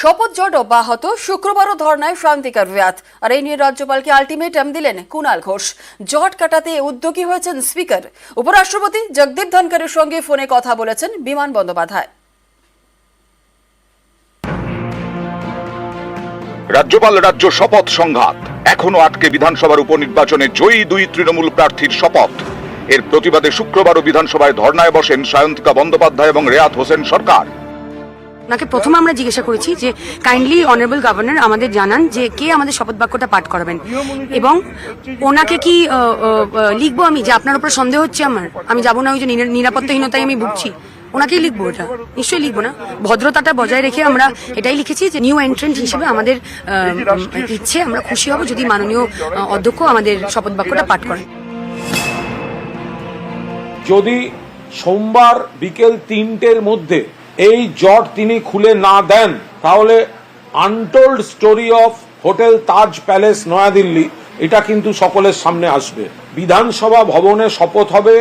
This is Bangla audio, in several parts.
শপথ জট অব্যাহত, শুক্রবারও ধর্নায় শান্তিকার রিয়াত। আর এই নিয়ে রাজ্যপালকে আলটিমেটাম দিলেন কুণাল ঘোষ। জট কাটাতে উদ্যোগী হয়েছেন স্পিকার। উপরাষ্ট্রপতি জগদীপ ধনখড়ের সঙ্গে ফোনে কথা বলেছেন বিমান বন্দ্যোপাধ্যায়। রাজ্যপাল রাজ্য শপথ সংঘাত, এখনো আটকে বিধানসভার উপনির্বাচনে জয়ী দুই তৃণমূল প্রার্থীর শপথ। এর প্রতিবাদে শুক্রবারও বিধানসভায় ধর্নায় বসেন সায়ন্তিকা বন্দ্যোপাধ্যায় এবং রেয়াত হোসেন সরকার। ওনাকে প্রথমে আমরা জিজ্ঞাসা করেছি যে কাইন্ডলি অনারেবল গভর্নর আমাদের জানান যে কে আমাদের শপথ বাক্যটা পাঠ করাবেন, এবং ওনাকে কি লিখবো আমি যে আপনার উপর সন্দেহ হচ্ছে আমি যাবো না, ওই যে নিরাপত্তাহীনতায় আমি ভুগছি, ওনাকেই লিখবো? এটা নিশ্চয়ই লিখবো না। ভদ্রতাটা বজায় রেখে আমরা এটাই লিখেছি যে নিউ এন্ট্রেন্ট হিসেবে আমাদের ইচ্ছে, আমরা খুশি হব যদি মাননীয় অধ্যক্ষ আমাদের শপথ বাক্যটা পাঠ করেন। যদি সোমবার বিকেল 3টের মধ্যে এই জট তিনি খুলে না দেন, তাহলে untold story of hotel Taj palace New Delhi এটা কিন্তু সকলের সামনে আসবে। বিধানসভা ভবনে শপথ হবে,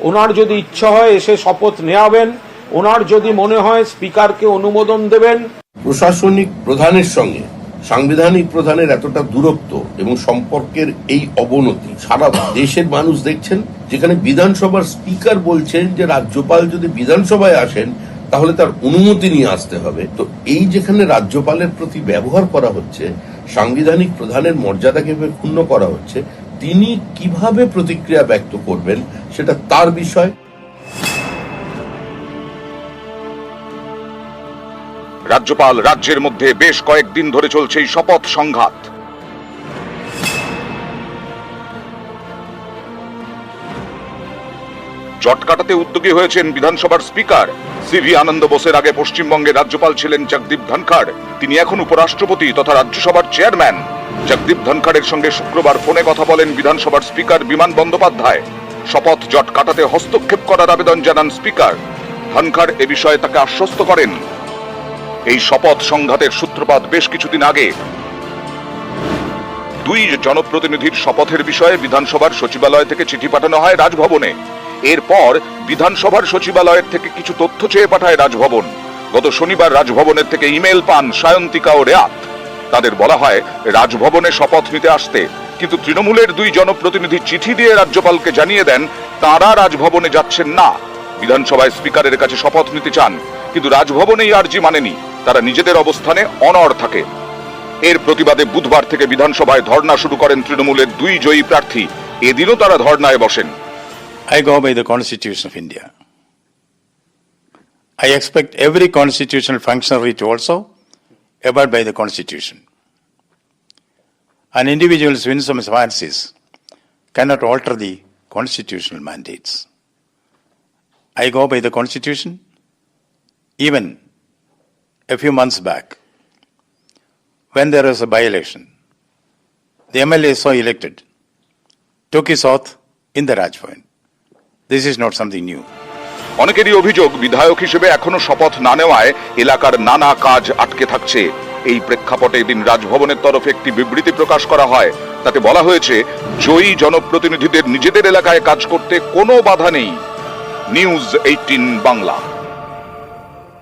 ওনার যদি ইচ্ছা হয় এসে শপথ নেওয়াবেন, ওনার যদি মনে হয় স্পিকারকে অনুমোদন দেবেন। প্রশাসনিক প্রধানের সঙ্গে সাংবিধানিক প্রধানের এতটা দূরত্ব এবং সম্পর্কের এই অবনতি সারা দেশের মানুষ দেখছেন, যেখানে বিধানসভার স্পিকার বলছেন যে রাজ্যপাল যদি বিধানসভায় আসেন তাহলে তার অনুমতি নিয়ে আসতে হবে। তো এই যেখানে রাজ্যপালের প্রতি ব্যবহার করা হচ্ছে, সাংবিধানিক প্রধানের মর্যাদাকে ক্ষুণ্ণ করা হচ্ছে, তিনি কিভাবে প্রতিক্রিয়া ব্যক্ত করবেন সেটা তার বিষয়। রাজ্যপাল রাজ্যের মধ্যে বেশ কয়েকদিন ধরে চলছে এই শপথ সংঘাত। জট কাটাতে উদ্যোগী হয়েছেন বিধানসভার স্পিকার। সিভি আনন্দ বোসের আগে পশ্চিমবঙ্গের রাজ্যপাল ছিলেন জগদীপ ধনখড়। তিনি এখন উপরাষ্ট্রপতি তথা রাজ্যসভার চেয়ারম্যান। জগদীপ ধনখড়ের সঙ্গে শুক্রবার ফোনে কথা বলেন বিধানসভার স্পিকার বিমান বন্দ্যোপাধ্যায়। শপথ জট কাটাতে হস্তক্ষেপ করার আবেদন জানান স্পিকার। ধনখড় এ বিষয়ে তাকে আশ্বস্ত করেন। এই শপথ সংঘাতের সূত্রপাত বেশ কিছুদিন আগে। দুই জনপ্রতিনিধির শপথের বিষয়ে বিধানসভার সচিবালয় থেকে চিঠি পাঠানো হয় রাজভবনে। এরপর বিধানসভার সচিবালয়ের থেকে কিছু তথ্য চেয়ে পাঠায় রাজভবন। গত শনিবার রাজভবনের থেকে ইমেল পান সায়ন্তিকা ও রেয়াত। তাদের বলা হয় রাজভবনে শপথ নিতে আসতে, কিন্তু তৃণমূলের দুই জনপ্রতিনিধি চিঠি দিয়ে রাজ্যপালকে জানিয়ে দেন তাঁরা রাজভবনে যাচ্ছেন না, বিধানসভায় স্পিকারের কাছে শপথ নিতে চান। কিন্তু রাজভবনে এই আর্জি মানেনি, তারা নিজেদের অবস্থানে অনড় থাকে। এর প্রতিবাদে বুধবার থেকে বিধানসভায় ধর্ণা শুরু করেন তৃণমূলের দুই জয়ী প্রার্থী। এদিনও তারা ধর্ণায় বসেন। I go by the Constitution of India. I expect every constitutional functionary to also abide by the Constitution. An individual's winsome fancies cannot alter the constitutional mandates. I go by the Constitution. Even a few months back, when there was a by-election, the MLA so elected took his oath in the Rajbhavan. This is not something new. অনেকেরই অভিযোগ বিধায়ক হিসেবে এখনো শপথ না নেওয়ায় এলাকার নানা কাজ আটকে থাকছে। এই প্রেক্ষাপটে এদিন রাজভবনের তরফে একটি বিবৃতি প্রকাশ করা হয়। তাতে বলা হয়েছে জয়ী জনপ্রতিনিধিদের নিজেদের এলাকায় কাজ করতে কোনো বাধা নেই। নিউজ 18 বাংলা।